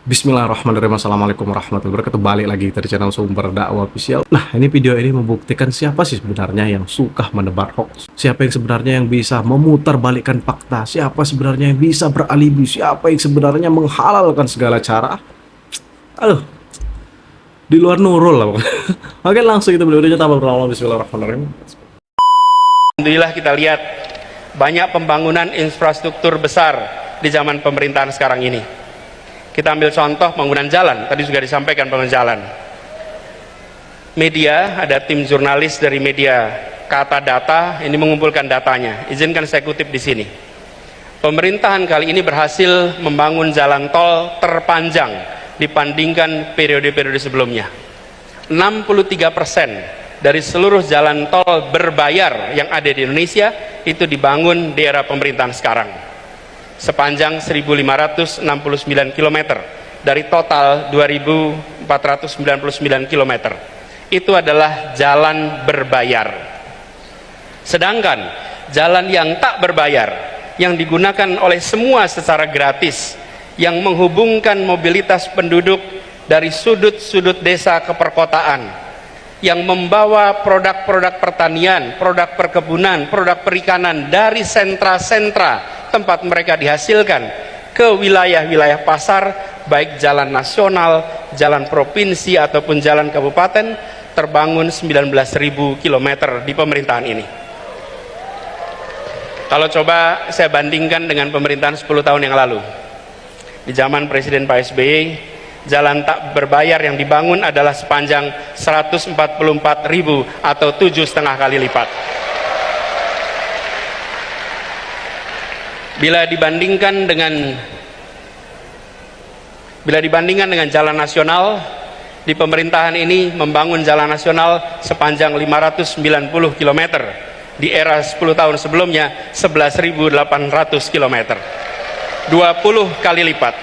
Bismillahirrahmanirrahim. Assalamualaikum warahmatullahi wabarakatuh. Balik lagi kita di channel Sumber Dakwah Official. Nah, ini video ini membuktikan siapa sih sebenarnya yang suka menebar hoax. Siapa yang sebenarnya yang bisa memutarbalikkan fakta. Siapa sebenarnya yang bisa beralibi. Siapa yang sebenarnya menghalalkan segala cara. Aduh, di luar nurul lah. Oke, langsung kita beli videonya tanpa berlama-lama. Bismillahirrahmanirrahim. Alhamdulillah kita lihat banyak pembangunan infrastruktur besar di zaman pemerintahan sekarang ini. Kita ambil contoh pembangunan jalan, tadi juga disampaikan pembangunan jalan. Media, ada tim jurnalis dari media Kata Data, ini mengumpulkan datanya. Izinkan saya kutip di sini. Pemerintahan kali ini berhasil membangun jalan tol terpanjang dibandingkan periode-periode sebelumnya. 63% dari seluruh jalan tol berbayar yang ada di Indonesia itu dibangun di era pemerintahan sekarang. Sepanjang 1.569 km dari total 2.499 km. Itu adalah jalan berbayar. Sedangkan jalan yang tak berbayar, yang digunakan oleh semua secara gratis, yang menghubungkan mobilitas penduduk dari sudut-sudut desa ke perkotaan, yang membawa produk-produk pertanian, produk perkebunan, produk perikanan dari sentra-sentra tempat mereka dihasilkan ke wilayah-wilayah pasar, baik jalan nasional, jalan provinsi ataupun jalan kabupaten, terbangun 19.000 km di pemerintahan ini. Kalau coba saya bandingkan dengan pemerintahan 10 tahun yang lalu, di zaman Presiden Pak SBY, jalan tak berbayar yang dibangun adalah sepanjang 144.000 atau 7,5 kali lipat. Bila dibandingkan dengan jalan nasional, di pemerintahan ini membangun jalan nasional sepanjang 590 km, di era 10 tahun sebelumnya 11.800 km, 20 kali lipat.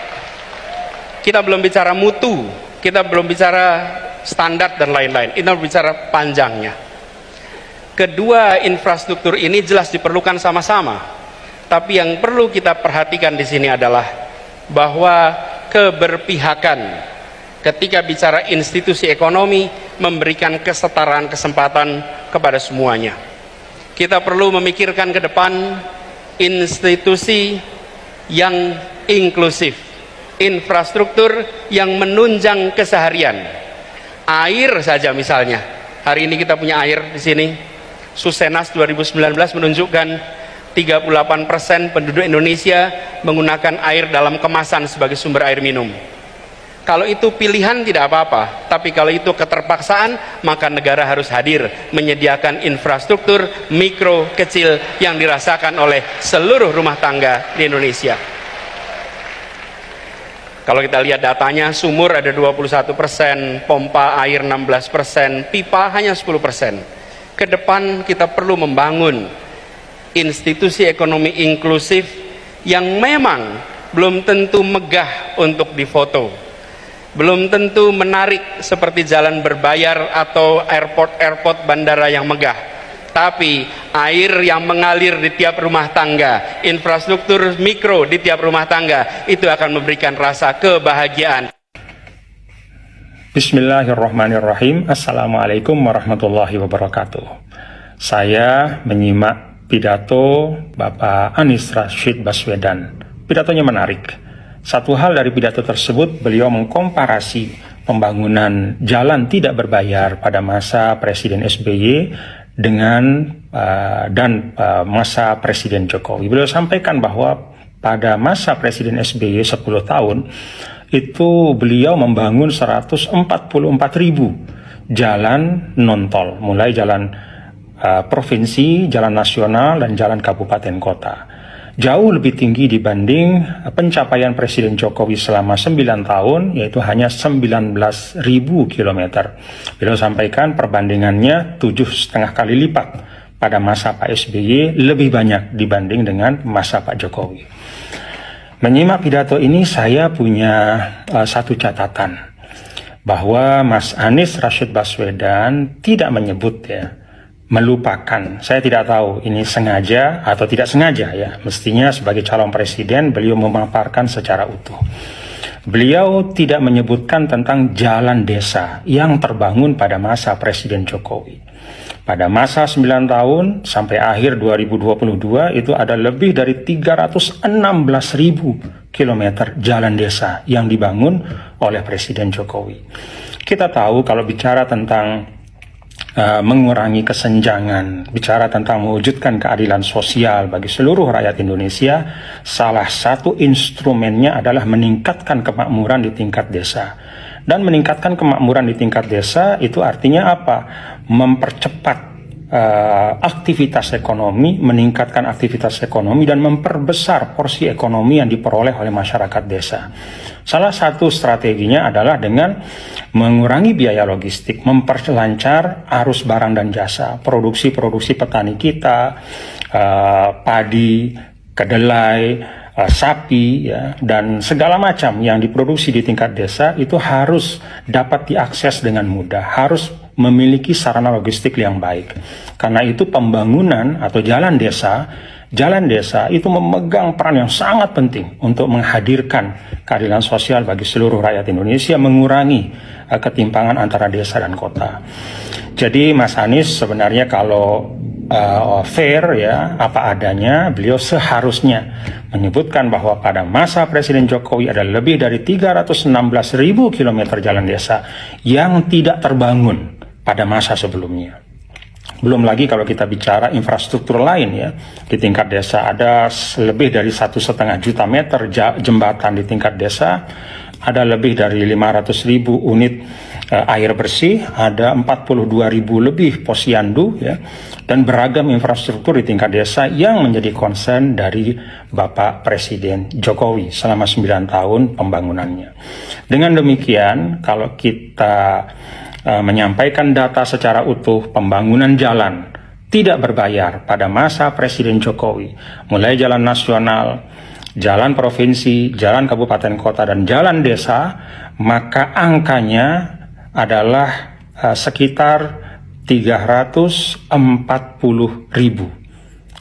Kita belum bicara mutu, kita belum bicara standar dan lain-lain, kita bicara panjangnya. Kedua infrastruktur ini jelas diperlukan sama-sama. Tapi yang perlu kita perhatikan di sini adalah bahwa keberpihakan ketika bicara institusi ekonomi memberikan kesetaraan kesempatan kepada semuanya. Kita perlu memikirkan ke depan institusi yang inklusif, infrastruktur yang menunjang keseharian. Air saja misalnya. Hari ini kita punya air di sini. Susenas 2019 menunjukkan 38% penduduk Indonesia menggunakan air dalam kemasan sebagai sumber air minum. Kalau itu pilihan tidak apa-apa, tapi kalau itu keterpaksaan, maka negara harus hadir menyediakan infrastruktur mikro kecil yang dirasakan oleh seluruh rumah tangga di Indonesia. Kalau kita lihat datanya, sumur ada 21%, pompa air 16%, pipa hanya 10%. Ke depan kita perlu membangun institusi ekonomi inklusif yang memang belum tentu megah untuk difoto, belum tentu menarik seperti jalan berbayar atau airport bandara yang megah, tapi air yang mengalir di tiap rumah tangga, infrastruktur mikro di tiap rumah tangga, itu akan memberikan rasa kebahagiaan. Bismillahirrahmanirrahim. Assalamualaikum warahmatullahi wabarakatuh. Saya menyimak pidato Bapak Anies Rashid Baswedan. Pidatonya menarik. Satu hal dari pidato tersebut, beliau mengkomparasi pembangunan jalan tidak berbayar pada masa Presiden SBY dengan masa Presiden Jokowi. Beliau sampaikan bahwa pada masa Presiden SBY 10 tahun itu beliau membangun 144.000 jalan non-tol, mulai jalan provinsi, jalan nasional, dan jalan kabupaten kota. Jauh lebih tinggi dibanding pencapaian Presiden Jokowi selama 9 tahun, yaitu hanya 19.000 km. Beliau sampaikan perbandingannya 7,5 kali lipat pada masa Pak SBY, lebih banyak dibanding dengan masa Pak Jokowi. Menyimak pidato ini saya punya satu catatan, bahwa Mas Anies Rashid Baswedan tidak menyebut melupakan. Saya tidak tahu ini sengaja atau tidak sengaja ya. Mestinya sebagai calon presiden beliau memaparkan secara utuh beliau tidak menyebutkan tentang jalan desa yang terbangun pada masa Presiden Jokowi. Pada masa 9 tahun sampai akhir 2022 itu ada lebih dari 316.000 kilometer jalan desa yang dibangun oleh Presiden Jokowi. Kita tahu kalau bicara tentang mengurangi kesenjangan, bicara tentang mewujudkan keadilan sosial bagi seluruh rakyat Indonesia, salah satu instrumennya adalah meningkatkan kemakmuran di tingkat desa. Dan meningkatkan kemakmuran di tingkat desa itu artinya apa? Mempercepat aktivitas ekonomi, meningkatkan aktivitas ekonomi, dan memperbesar porsi ekonomi yang diperoleh oleh masyarakat desa. Salah satu strateginya adalah dengan mengurangi biaya logistik, memperlancar arus barang dan jasa, produksi petani kita, padi, kedelai, sapi, ya, dan segala macam yang diproduksi di tingkat desa itu harus dapat diakses dengan mudah, harus memiliki sarana logistik yang baik. Karena itu pembangunan atau jalan desa itu memegang peran yang sangat penting untuk menghadirkan keadilan sosial bagi seluruh rakyat Indonesia, mengurangi ketimpangan antara desa dan kota. Jadi Mas Anies sebenarnya kalau fair, ya, apa adanya, beliau seharusnya menyebutkan bahwa pada masa Presiden Jokowi ada lebih dari 316.000 kilometer jalan desa yang tidak terbangun pada masa sebelumnya. Belum lagi kalau kita bicara infrastruktur lain, ya, di tingkat desa ada lebih dari 1,5 juta meter jembatan di tingkat desa, ada lebih dari 500.000 unit air bersih, ada 42.000 lebih posyandu, ya, dan beragam infrastruktur di tingkat desa yang menjadi concern dari Bapak Presiden Jokowi selama 9 tahun pembangunannya. Dengan demikian, kalau kita menyampaikan data secara utuh pembangunan jalan tidak berbayar pada masa Presiden Jokowi, mulai jalan nasional, jalan provinsi, jalan kabupaten kota, dan jalan desa, maka angkanya adalah sekitar 340.000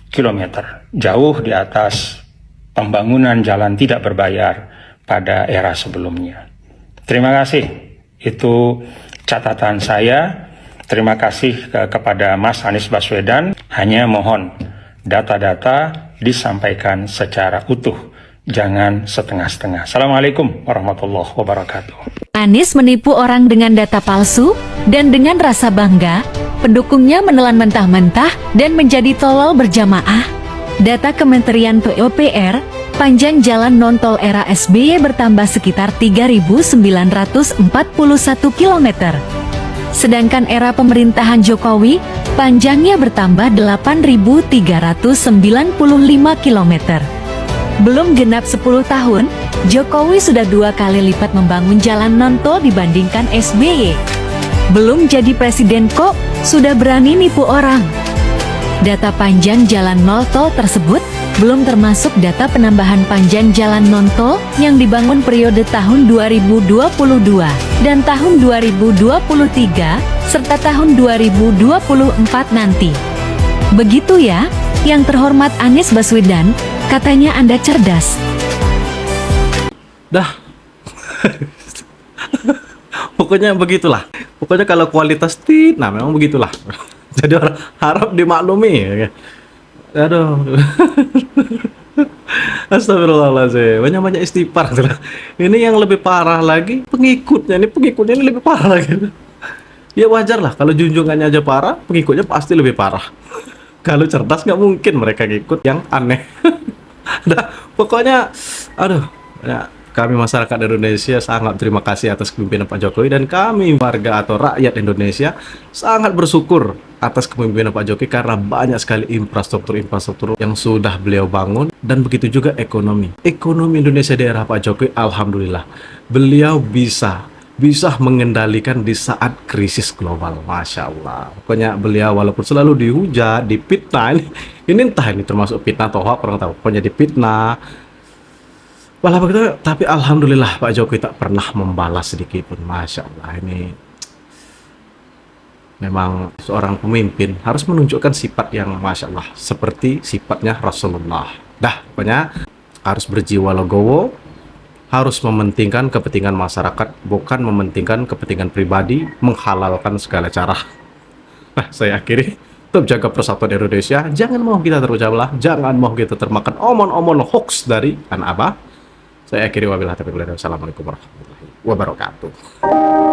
kilometer, jauh di atas pembangunan jalan tidak berbayar pada era sebelumnya. Terima kasih, itu catatan saya. Terima kasih kepada Mas Anies Baswedan. Hanya mohon data-data disampaikan secara utuh, jangan setengah-setengah. Assalamualaikum warahmatullahi wabarakatuh. Anies menipu orang dengan data palsu, dan dengan rasa bangga, pendukungnya menelan mentah-mentah dan menjadi tolol berjamaah. Data Kementerian PUPR, panjang jalan non-tol era SBY bertambah sekitar 3.941 km. Sedangkan era pemerintahan Jokowi, panjangnya bertambah 8.395 km. Belum genap 10 tahun, Jokowi sudah 2 kali lipat membangun jalan non-tol dibandingkan SBY. Belum jadi presiden kok, sudah berani nipu orang. Data panjang jalan non-tol tersebut belum termasuk data penambahan panjang jalan non-tol yang dibangun periode tahun 2022 dan tahun 2023 serta tahun 2024 nanti. Begitu ya, yang terhormat Anies Baswedan, katanya Anda cerdas. Dah. Pokoknya begitulah. Pokoknya kalau kualitas nah memang begitulah. Jadi harap dimaklumi, ya. Aduh. Astagfirullahaladzim, banyak-banyak istighfar. Ini yang lebih parah lagi pengikutnya ini lebih parah lagi. Ya wajar lah, kalau junjungannya aja parah, pengikutnya pasti lebih parah. Kalau cerdas nggak mungkin mereka ngikut yang aneh. Dah, pokoknya aduh, ya, kami masyarakat Indonesia sangat terima kasih atas kepemimpinan Pak Jokowi, dan kami warga atau rakyat Indonesia sangat bersyukur atas kepemimpinan Pak Jokowi karena banyak sekali infrastruktur yang sudah beliau bangun, dan begitu juga ekonomi Indonesia di era Pak Jokowi. Alhamdulillah beliau bisa mengendalikan di saat krisis global. Masya Allah. Pokoknya beliau walaupun selalu dihujat, dipitnah, ini entah ini termasuk fitnah atau hoax, kurang tahu. Pokoknya dipitnah, walau begitu, tapi alhamdulillah Pak Jokowi tak pernah membalas sedikit pun. Masya Allah, ini memang seorang pemimpin harus menunjukkan sifat yang Masya Allah, seperti sifatnya Rasulullah. Dah, pokoknya harus berjiwa legowo, harus mementingkan kepentingan masyarakat, bukan mementingkan kepentingan pribadi, menghalalkan segala cara. Nah, saya akhiri. Tetap jaga persatuan Indonesia. Jangan mau kita terpecah belah. Jangan mau kita termakan omon-omon hoax dari anak abah. Saya akhiri wabillahi taufiq wal hidayah. Wassalamualaikum warahmatullahi wabarakatuh.